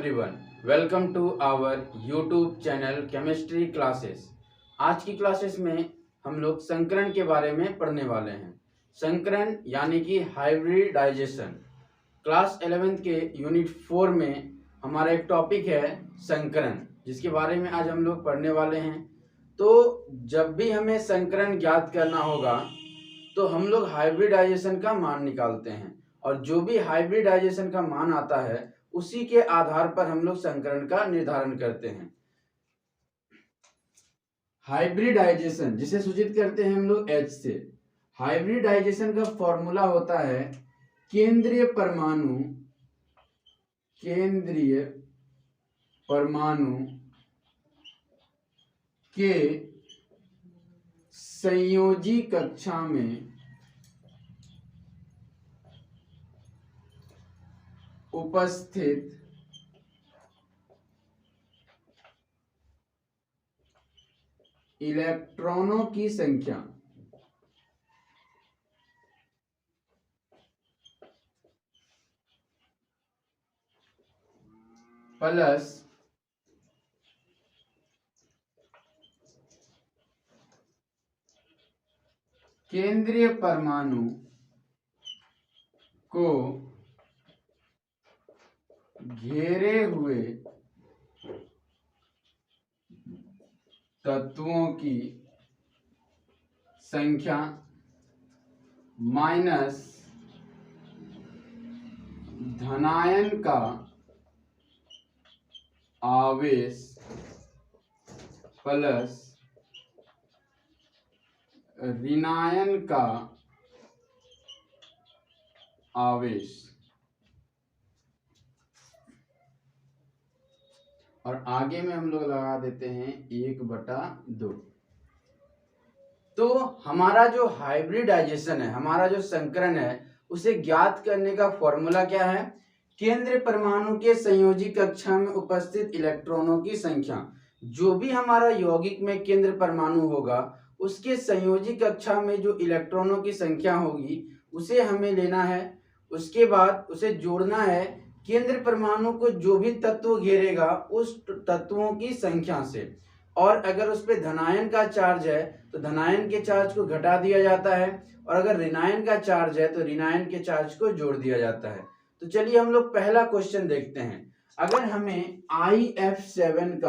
everyone, welcome to our YouTube channel chemistry classes. आज की classes में हम लोग संकरण के बारे में पढ़ने वाले हैं। संकरण यानी कि हाइब्रिडाइजेशन। क्लास 11th के यूनिट 4 में हमारा एक टॉपिक है संकरण, जिसके बारे में आज हम लोग पढ़ने वाले हैं। तो जब भी हमें संकरण ज्ञात करना होगा तो हम लोग हाइब्रिडाइजेशन का मान निकालते हैं, और जो भी हाइब्रिडाइजेशन का मान आता है उसी के आधार पर हम लोग संकरण का निर्धारण करते हैं। हाइब्रिडाइजेशन जिसे सूचित करते हैं हम लोग H से। हाइब्रिडाइजेशन का फॉर्मूला होता है केंद्रीय परमाणु के संयोजी कक्षा में उपस्थित इलेक्ट्रॉनों की संख्या प्लस केंद्रीय परमाणु को घेरे हुए तत्वों की संख्या माइनस धनायन का आवेश प्लस ऋणायन का आवेश। और आगे में हम लोग लगा देते हैं 1/2। तो हमारा जो हाइब्रिडाइजेशन है, हमारा जो संकरण है, उसे ज्ञात करने का फॉर्मूला क्या है? केंद्रीय परमाणु के संयोजी कक्षा में उपस्थित इलेक्ट्रॉनों की संख्या। जो भी हमारा यौगिक में केंद्र परमाणु होगा उसके संयोजी कक्षा में जो इलेक्ट्रॉनों की संख्या होगी उसे हमें लेना है। उसके बाद उसे जोड़ना है केंद्र परमाणु को जो भी तत्व घेरेगा उस तत्वों की संख्या से। और अगर उस पर धनायन का चार्ज है तो धनायन के चार्ज को घटा दिया जाता है, और अगर ऋणायन का चार्ज है तो ऋणायन के चार्ज को जोड़ दिया जाता है। तो चलिए हम लोग पहला क्वेश्चन देखते हैं। अगर हमें IF7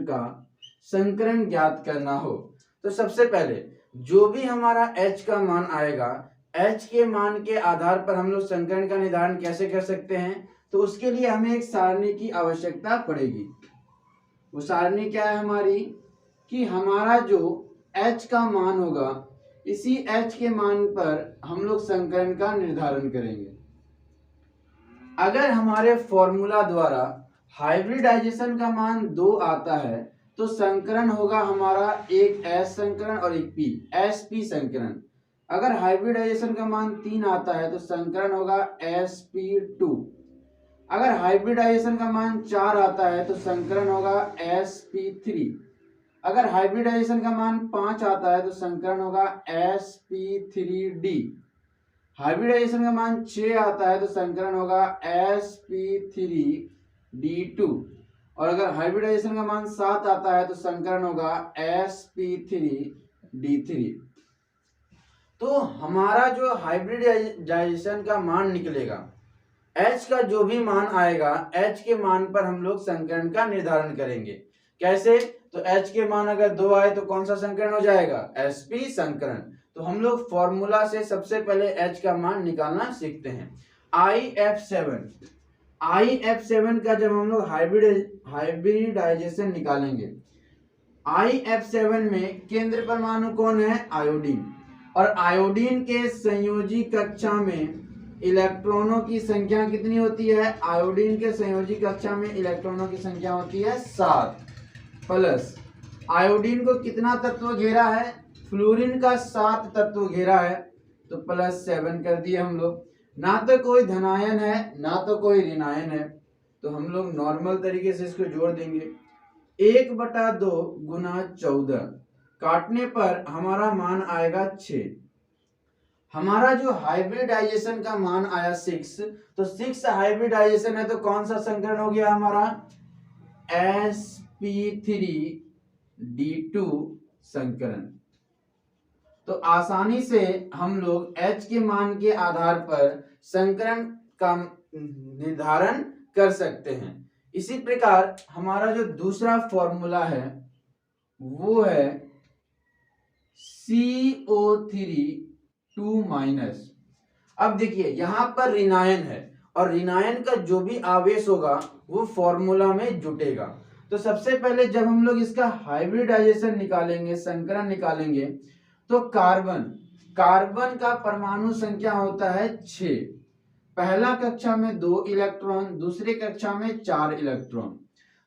का संकरण ज्ञात करना हो तो सबसे पहले जो भी हमारा H का मान आएगा, H के मान के आधार पर हम लोग संकरण का निर्धारण कैसे कर सकते हैं? तो उसके लिए हमें एक सारणी की आवश्यकता पड़ेगी। वो सारणी क्या है हमारी? कि हमारा जो H का मान होगा इसी H के मान पर हम लोग संकरण का निर्धारण करेंगे। अगर हमारे फॉर्मूला द्वारा हाइब्रिडाइजेशन का मान 2 आता है तो संकरण होगा हमारा एक S संकरण और एक P, SP संकरण। अगर हाइब्रिडाइजेशन का मान 3 आता है तो संकरण होगा SP2। अगर हाइब्रिडाइजेशन का मान 4 आता है तो संकरण होगा SP3। अगर हाइब्रिडाइजेशन का मान 5 आता है तो संकरण होगा SP3D। हाइब्रिडाइजेशन का मान 6 आता है तो संकरण होगा SP3D2। और अगर हाइब्रिडाइजेशन का मान 7 आता है तो संकरण होगा SP3D3। तो हमारा जो हाइब्रिडाइजेशन का मान निकलेगा, H का जो भी मान आएगा H के मान पर हम लोग संकरण का निर्धारण करेंगे। कैसे? तो H के मान अगर 2 आए तो कौन सा संकरण हो जाएगा? SP संकरण। तो हम लोग फॉर्मूला से सबसे पहले H का मान निकालना सीखते हैं। IF7 का जब हम लोग हाइब्रिडाइजेशन निकालेंगे, IF7 में केंद्र परमाणु कौन है? आयोडीन। और आयोडीन के संयोजी कक्षा में इलेक्ट्रॉनों की संख्या कितनी होती है? आयोडीन के संयोजी कक्षा में इलेक्ट्रॉनों की संख्या होती है 7। प्लस आयोडीन को कितना तत्व घेरा है? फ्लोरीन का 7 तत्व घेरा है, तो +7 कर दिए हम लोग। ना तो कोई धनायन है ना तो कोई ऋणायन है, तो हम लोग नॉर्मल तरीके से इसको जोड़ देंगे। 1/2 गुना 14 काटने पर हमारा मान आएगा 6। हमारा जो हाइब्रिडाइजेशन का मान आया 6, तो 6 हाइब्रिडाइजेशन है तो कौन सा संकरण हो गया हमारा, sp3d2 संकरण। तो आसानी से हम लोग H के मान के आधार पर संकरण का निर्धारण कर सकते हैं। इसी प्रकार हमारा जो दूसरा फॉर्मूला है वो है CO3 2-। अब देखिए यहां पर ऋणायन है और ऋणायन का जो भी आवेश होगा वो फॉर्मूला में जुटेगा। तो सबसे पहले जब हम लोग इसका हाइब्रिडाइजेशन निकालेंगे, संकरण निकालेंगे, तो कार्बन का परमाणु संख्या होता है 6। पहला कक्षा में 2 इलेक्ट्रॉन, दूसरी कक्षा में 4 इलेक्ट्रॉन।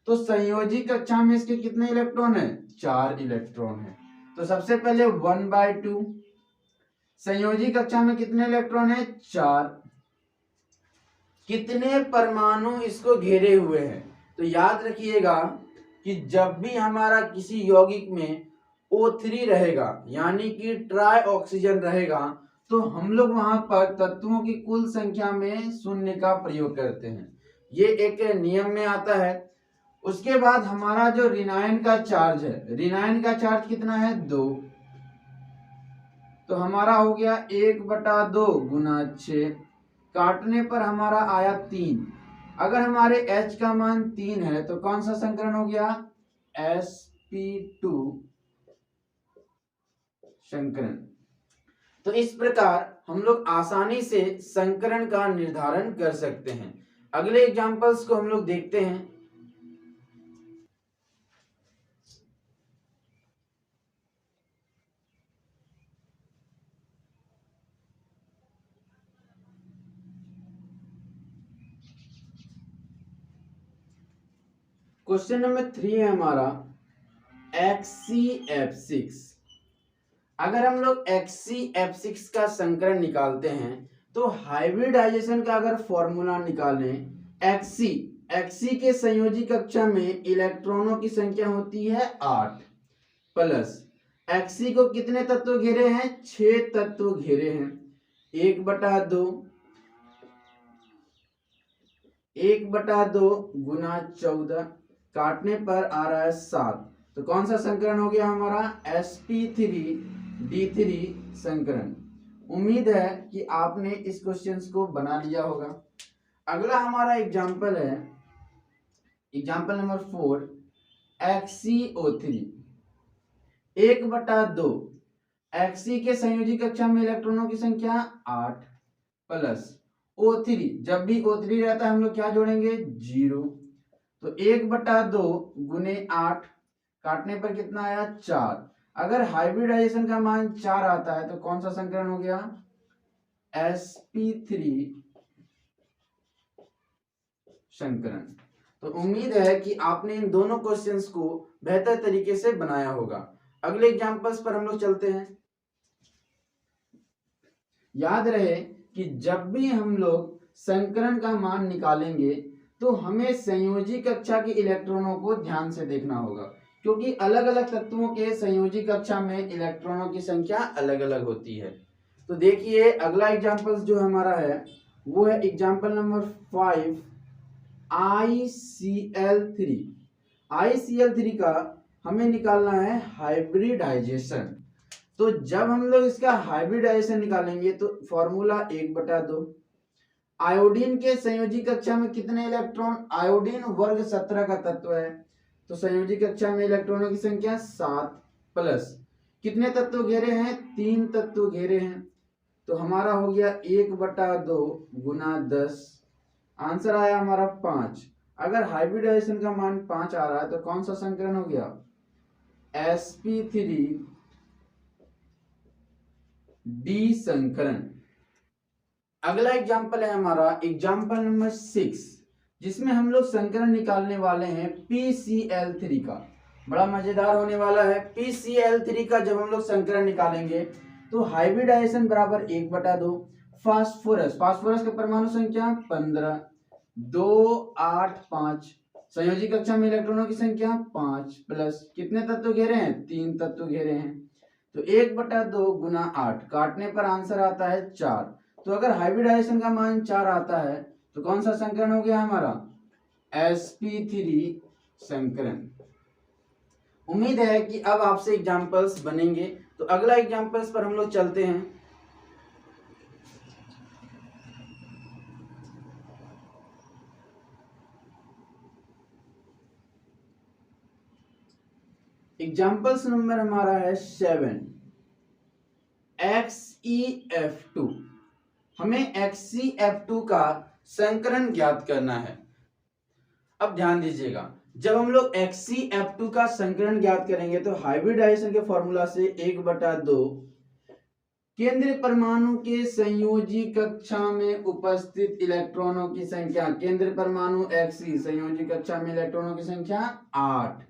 तो संयोजी कक्षा में इसके कितने इलेक्ट्रॉन है, 4 इलेक्ट्रॉन है। तो सबसे पहले 1/2, संयोजी कक्षा में कितने इलेक्ट्रॉन है, 4। कितने परमाणु इसको घेरे हुए हैं, तो याद रखिएगा कि जब भी हमारा किसी यौगिक में O3 रहेगा यानी कि ट्राई ऑक्सीजन रहेगा, तो हम लोग वहां पर तत्वों की कुल संख्या में 0 का प्रयोग करते हैं। ये एक नियम में आता है। उसके बाद हमारा जो ऋणायन का चार्ज है, ऋणायन का चार्ज कितना है, 2। तो हमारा हो गया 1/2 गुना 6, काटने पर हमारा आया 3। अगर हमारे H का मान 3 है तो कौन सा संकरण हो गया, sp2 संकरण। तो इस प्रकार हम लोग आसानी से संकरण का निर्धारण कर सकते हैं। अगले एग्जांपल्स को हम लोग देखते हैं। क्वेश्चन नंबर 3 है हमारा XCF6। अगर हम लोग XCF6 का संकरण निकालते हैं तो हाइब्रिडाइजेशन का अगर फॉर्मूला निकालें, Xc के संयोजी कक्षा में इलेक्ट्रॉनों की संख्या होती है 8 प्लस Xc को कितने तत्व घेरे हैं, 6 तत्व घेरे हैं। 1/2 गुना 14, काटने पर आ रहा है 7। तो कौन सा संकरण हो गया हमारा, sp3d3 संकरण। उम्मीद है कि आपने इस क्वेश्चन को बना लिया होगा। अगला हमारा एग्जाम्पल है, एग्जाम्पल नंबर 4, XCO3। 1/2, Xc के संयोजी कक्षा में इलेक्ट्रॉनों की संख्या 8 प्लस O3, जब भी O3 रहता है हम लोग क्या जोड़ेंगे, 0। तो 1/2 गुने 8, काटने पर कितना आया, 4। अगर हाइब्रिडाइजेशन का मान 4 आता है तो कौन सा संकरण हो गया, sp3 संकरण। तो उम्मीद है कि आपने इन दोनों क्वेश्चंस को बेहतर तरीके से बनाया होगा। अगले एग्जांपल्स पर हम लोग चलते हैं। याद रहे कि जब भी हम लोग संकरण का मान निकालेंगे तो हमें संयोजी कक्षा के इलेक्ट्रॉनों को ध्यान से देखना होगा, क्योंकि अलग अलग तत्वों के संयोजी कक्षा में इलेक्ट्रॉनों की संख्या अलग अलग होती है। तो देखिए अगला एग्जांपल जो हमारा है वो है एग्जांपल नंबर 5, ICl3। ICl3 का हमें निकालना है हाइब्रिडाइजेशन। तो जब हम लोग इसका हाइब्रिडाइजेशन निकालेंगे तो फॉर्मूला 1/2। आयोडीन के संयोजी कक्षा में कितने इलेक्ट्रॉन, आयोडीन वर्ग 17 का तत्व है, तो संयोजी कक्षा में इलेक्ट्रॉनों की संख्या 7 प्लस कितने तत्व घेरे हैं, 3 तत्व घेरे हैं। तो हमारा हो गया 1/2 गुना 10, आंसर आया हमारा 5। अगर हाइब्रिडाइजेशन का मान 5 आ रहा है तो कौन सा संकरण हो गया, sp3d संकरण। अगला एग्जाम्पल है हमारा एग्जाम्पल नंबर 6, जिसमें हम लोग संकरण निकालने वाले हैं PCl3 का। बड़ा मजेदार होने वाला है। PCl3 का जब हम लोग संकरण निकालेंगे तो हाइब्रिडाइजेशन बराबर 1/2, फास्फोरस का परमाणु संख्या 15, 2 8 5, संयोजी कक्षा में इलेक्ट्रॉनों की संख्या 5 प्लस कितने तत्व घेरे हैं, 3 तत्व घेरे हैं। तो 1/2 गुना 8, काटने पर आंसर आता है 4। तो अगर हाइब्रिडाइजेशन का मान 4 आता है तो कौन सा संकरण हो गया हमारा? sp3 संकरण। उम्मीद है कि अब आपसे एग्जाम्पल्स बनेंगे। तो अगला एग्जाम्पल्स पर हम लोग चलते हैं। एग्जाम्पल्स नंबर हमारा है 7, XeF2। हमें XeF2 का संकरण ज्ञात करना है। अब ध्यान दीजिएगा, जब हम लोग XeF2 का संकरण ज्ञात करेंगे तो हाइब्रिडाइजेशन के फॉर्मूला से 1/2 केंद्रीय परमाणु के संयोजी कक्षा में उपस्थित इलेक्ट्रॉनों की संख्या, केंद्रीय परमाणु Xe, संयोजी कक्षा में इलेक्ट्रॉनों की संख्या 8।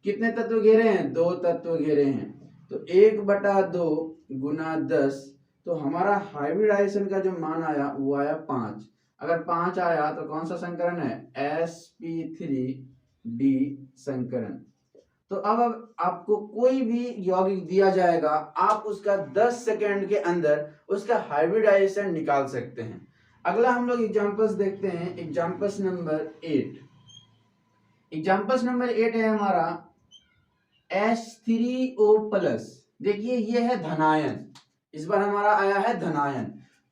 कितने तत्व घेरे हैं? 2 तत्व घेरे हैं। तो 1/2 गुना 10, तो हमारा हाइब्रिडाइजेशन का जो मान आया वो आया 5। अगर 5 आया तो कौन सा संकरण है? sp3d संकरण। तो अब आपको कोई भी यौगिक दिया जाएगा, आप उसका 10 सेकेंड के अंदर उसका हाइब्रिडाइजेशन निकाल सकते हैं। अगला हम लोग एग्जांपल्स देखते हैं। Examples number 8। एग्जांपल्स नंबर 8 है हमारा H3O+। देखिए ये है धनायन, इस बार हमारा आया है धनायन।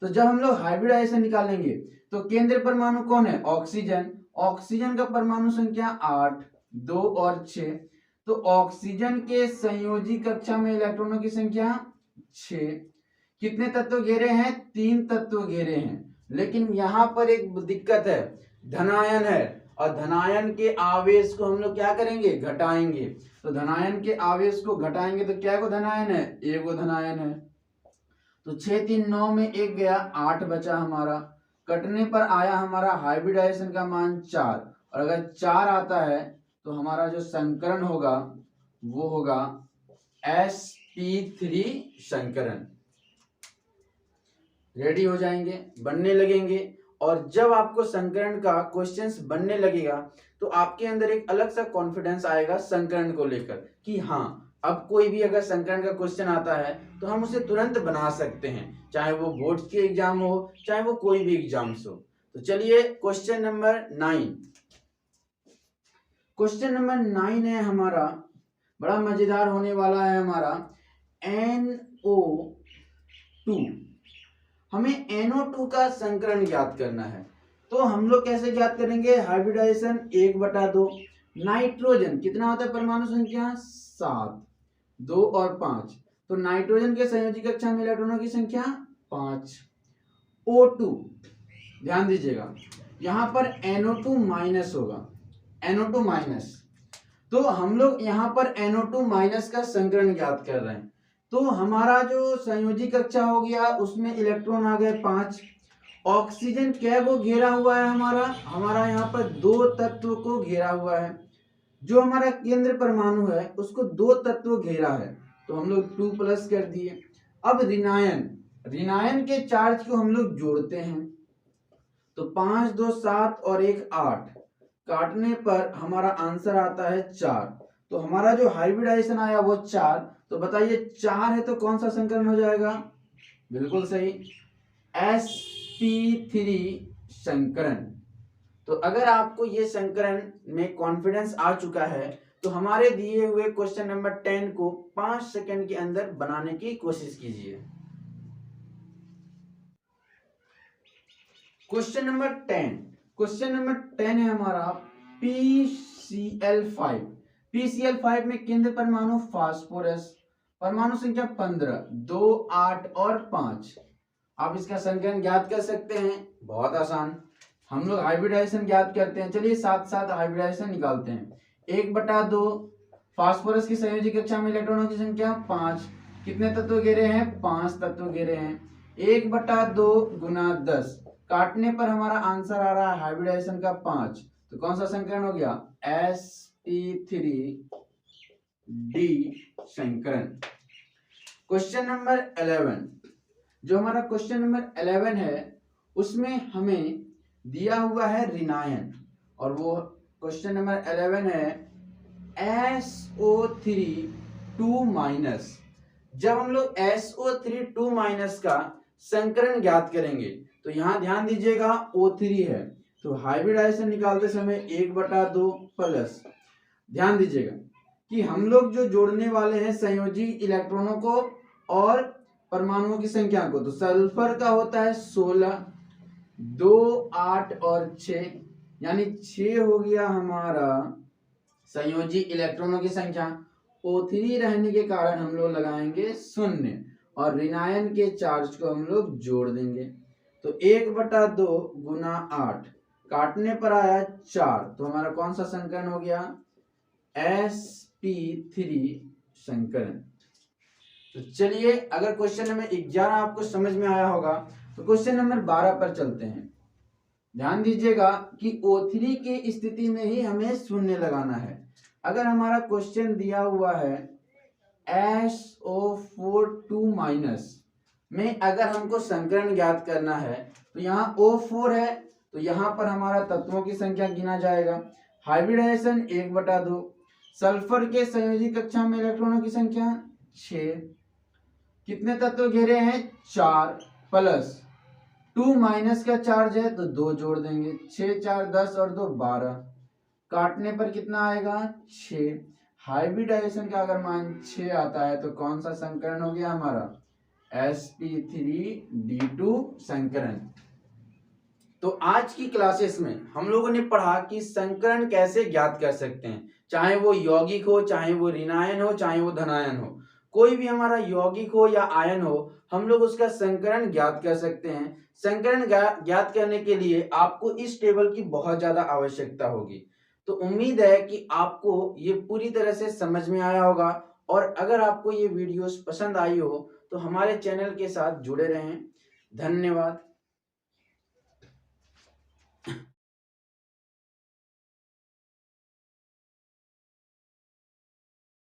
तो जब हम लोग हाइब्रिडाइजेशन निकालेंगे तो केंद्रीय परमाणु कौन है? ऑक्सीजन। ऑक्सीजन का परमाणु संख्या 8, 2 और 6। तो ऑक्सीजन के संयोजी कक्षा में इलेक्ट्रॉनों की संख्या 6। कितने तत्व घेरे हैं? 3 तत्व घेरे हैं। लेकिन यहां पर एक दिक्कत है, धनायन है और धनायन के आवेश को हम लोग क्या करेंगे? घटाएंगे। तो धनायन के आवेश को घटाएंगे तो क्या को धनायन है? एक को धनायन है। तो 6 3 9 में 1 गया, 8 बचा हमारा। कटने पर आया हमारा हाइब्रिडाइजेशन का मान 4। और अगर 4 आता है तो हमारा जो संकरण होगा वो होगा sp3 संकरण। रेडी हो जाएंगे, बनने लगेंगे। और जब आपको संकरण का क्वेश्चंस बनने लगेगा तो आपके अंदर एक अलग सा कॉन्फिडेंस आएगा संकरण को लेकर कि हाँ, अब कोई भी अगर संकरण का क्वेश्चन आता है तो हम उसे तुरंत बना सकते हैं, चाहे वो बोर्ड के एग्जाम हो, चाहे वो कोई भी एग्जाम्स हो। तो चलिए क्वेश्चन नंबर 9। क्वेश्चन नंबर 9 है हमारा, बड़ा मजेदार होने वाला है हमारा। NO2। हमें NO2 का संकरण ज्ञात करना है। तो हम लोग कैसे ज्ञात करेंगे? हाइब्रिडाइजेशन 1/2। नाइट्रोजन कितना होता है? परमाणु संख्या 7, 2 और 5। तो नाइट्रोजन के संयोजी कक्षा में इलेक्ट्रॉनों की संख्या 5। O2, ध्यान दीजिएगा यहां पर NO2 माइनस होगा, NO2 माइनस। तो हम लोग यहाँ पर NO2 माइनस का संकरण ज्ञात कर रहे हैं। तो हमारा जो संयोजी कक्षा हो गया उसमें इलेक्ट्रॉन आ गए 5। ऑक्सीजन क्या को घेरा हुआ है? हमारा यहाँ पर 2 तत्व को घेरा हुआ है। जो हमारा केंद्र परमाणु है उसको 2 तत्व घेरा है, तो हम लोग 2+ कर दिए। अब ऋणायन के चार्ज को हम लोग जोड़ते हैं। तो 5 2 7 और 1 8, काटने पर हमारा आंसर आता है 4। तो हमारा जो हाइब्रिडाइजेशन आया वो 4। तो बताइए 4 है तो कौन सा संकरण हो जाएगा? बिल्कुल सही, sp3 संकरण। तो अगर आपको ये संकरण में कॉन्फिडेंस आ चुका है तो हमारे दिए हुए क्वेश्चन नंबर 10 को 5 सेकंड के अंदर बनाने की कोशिश कीजिए। Question number 10। क्वेश्चन नंबर 10 है हमारा PCl5। PCl5 में केंद्र परमाणु फास्फोरस, परमाणु संख्या 15, 2 8 और 5। आप इसका संकरण ज्ञात कर सकते हैं, बहुत आसान। हम लोग हाइब्रिडाइजेशन ज्ञात करते हैं। चलिए साथ साथ हाइब्रिडाइजेशन निकालते हैं। 1/2 फास्फोरस की संयोजी कक्षा में इलेक्ट्रॉनों की संख्या 5। कितने तत्व घेरे हैं? 5 तत्व घेरे हैं। 1/2 गुना 10, काटने पर हमारा आंसर आ रहा है हाइब्रिडाइजेशन का 5। तो कौन सा संकरण हो गया? sp3d संकरण। Question number 11। जो हमारा क्वेश्चन नंबर 11 है उसमें हमें दिया हुआ है ऋणायन, और वो क्वेश्चन नंबर 11 है SO3 2-। जब हम लोग SO3 2- का संकरण ज्ञात करेंगे तो यहाँ ध्यान दीजिएगा O3 है तो हाइब्रिडाइजेशन निकालते समय 1/2 प्लस, ध्यान दीजिएगा कि हम लोग जो जोड़ने वाले हैं संयोजी इलेक्ट्रॉनों को और परमाणुओं की संख्या को, तो सल्फर का होता है 16, 2, 8 और 6, यानी 6 हो गया हमारा संयोजी इलेक्ट्रॉनों की संख्या। O3 रहने के कारण हम लोग लगाएंगे 0 और ऋणायन के चार्ज को हम लोग जोड़ देंगे। तो 1/2 गुना 8 काटने पर आया 4, तो हमारा कौन सा संकरण हो गया? sp3 संकरण। तो चलिए, अगर क्वेश्चन नंबर 11 आपको समझ में आया होगा तो क्वेश्चन नंबर 12 पर चलते हैं। ध्यान दीजिएगा कि O3 की स्थिति में ही हमें 0 लगाना है। अगर हमारा क्वेश्चन दिया हुआ है SO4 2- में अगर हमको संकरण ज्ञात करना है तो यहाँ O4 है तो यहाँ पर हमारा तत्वों की संख्या गिना जाएगा। हाइब्रिडाइजेशन 1/2, सल्फर के संयोजी कक्षा में इलेक्ट्रॉनों की संख्या 6, कितने तत्व घेरे हैं? 4 प्लस 2- का चार्ज है तो 2 जोड़ देंगे, 6 4 10 और 2 12, काटने पर कितना आएगा? 6। हाइब्रिडाइजेशन का अगर मान 6 आता है तो कौन सा संकरण हो गया हमारा? sp3d2 संकरण। तो आज की क्लासेस में हम लोगों ने पढ़ा कि संकरण कैसे ज्ञात कर सकते हैं, चाहे वो यौगिक हो, चाहे वो ऋणायन हो, चाहे वो धनायन हो। कोई भी हमारा यौगिक हो या आयन हो, हम लोग उसका संकरण ज्ञात कर सकते हैं। संकरण ज्ञात करने के लिए आपको इस टेबल की बहुत ज्यादा आवश्यकता होगी। तो उम्मीद है कि आपको ये पूरी तरह से समझ में आया होगा, और अगर आपको ये वीडियोस पसंद आई हो तो हमारे चैनल के साथ जुड़े रहें। धन्यवाद।